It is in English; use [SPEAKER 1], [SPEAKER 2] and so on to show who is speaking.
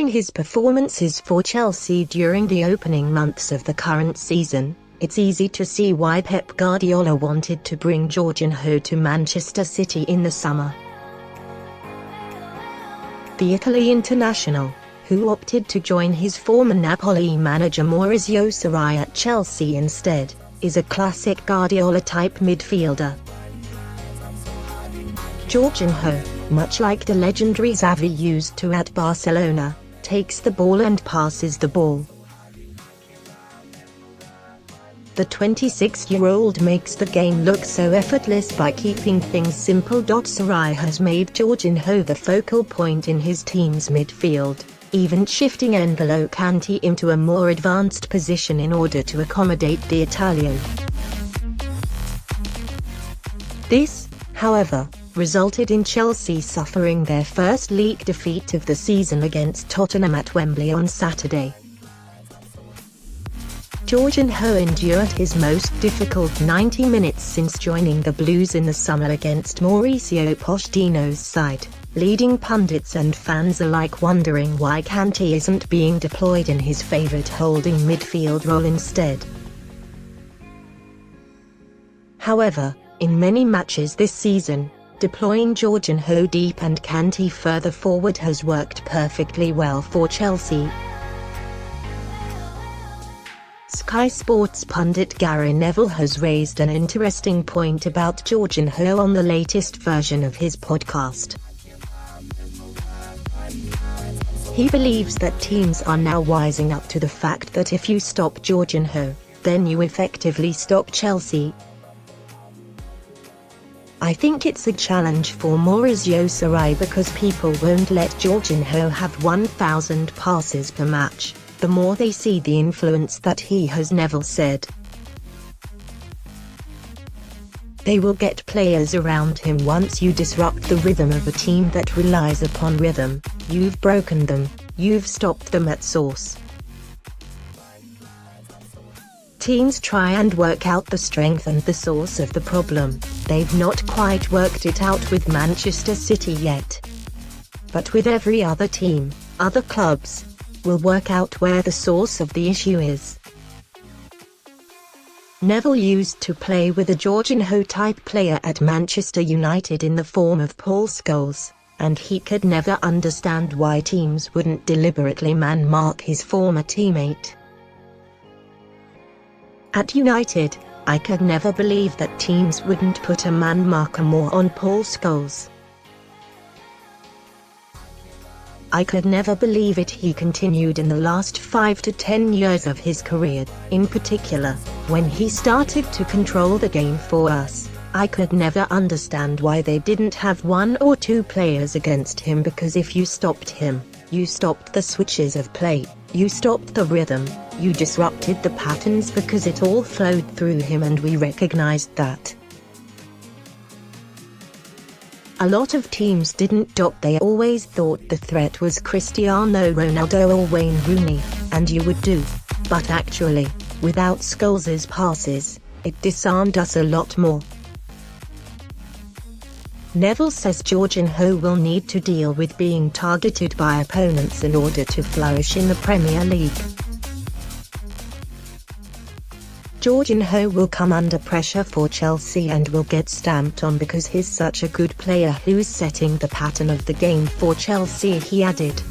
[SPEAKER 1] Considering his performances for Chelsea during the opening months of the current season, it's easy to see why Pep Guardiola wanted to bring Jorginho to Manchester City in the summer. The Italy international, who opted to join his former Napoli manager Maurizio Sarri at Chelsea instead, is a classic Guardiola-type midfielder. Jorginho, much like the legendary Xavi used to at Barcelona, takes the ball and passes the ball. The 26-year-old makes the game look so effortless by keeping things simple. Sarri has made Jorginho the focal point in his team's midfield, even shifting N'Golo Kante into a more advanced position in order to accommodate the Italian. This, however, resulted in Chelsea suffering their first league defeat of the season against Tottenham at Wembley on Saturday. Jorginho endured his most difficult 90 minutes since joining the Blues in the summer against Maurizio Pochettino's side, leading pundits and fans alike wondering why Kante isn't being deployed in his favourite holding midfield role instead. However, in many matches this season, deploying Jorginho deep and Kante further forward has worked perfectly well for Chelsea. Sky Sports pundit Gary Neville has raised an interesting point about Jorginho on the latest version of his podcast. He believes that teams are now wising up to the fact that if you stop Jorginho, then you effectively stop Chelsea. I think it's a challenge for Maurizio Sarri because people won't let Jorginho have 1,000 passes per match, the more they see the influence that he has. Neville said. They will get players around him. Once you disrupt the rhythm of a team that relies upon rhythm, you've broken them, you've stopped them at source. Teams try and work out the strength and the source of the problem. They've not quite worked it out with Manchester City yet. But with every other team, other clubs will work out where the source of the issue is. Neville used to play with a Jorginho-type player at Manchester United in the form of Paul Scholes, and he could never understand why teams wouldn't deliberately man-mark his former teammate. At United, I could never believe that teams wouldn't put a man marker more on Paul Scholes. I could never believe it, he continued. In the last 5 to 10 years of his career, in particular, when he started to control the game for us, I could never understand why they didn't have 1 or 2 players against him, because if you stopped him, you stopped the switches of play, you stopped the rhythm, you disrupted the patterns, because it all flowed through him, and we recognized that. A lot of teams didn't. They always thought the threat was Cristiano Ronaldo or Wayne Rooney, and you would do. But actually, without Scholes' passes, it disarmed us a lot more. Neville says Jorginho will need to deal with being targeted by opponents in order to flourish in the Premier League. Jorginho will come under pressure for Chelsea and will get stamped on because he's such a good player who's setting the pattern of the game for Chelsea, he added.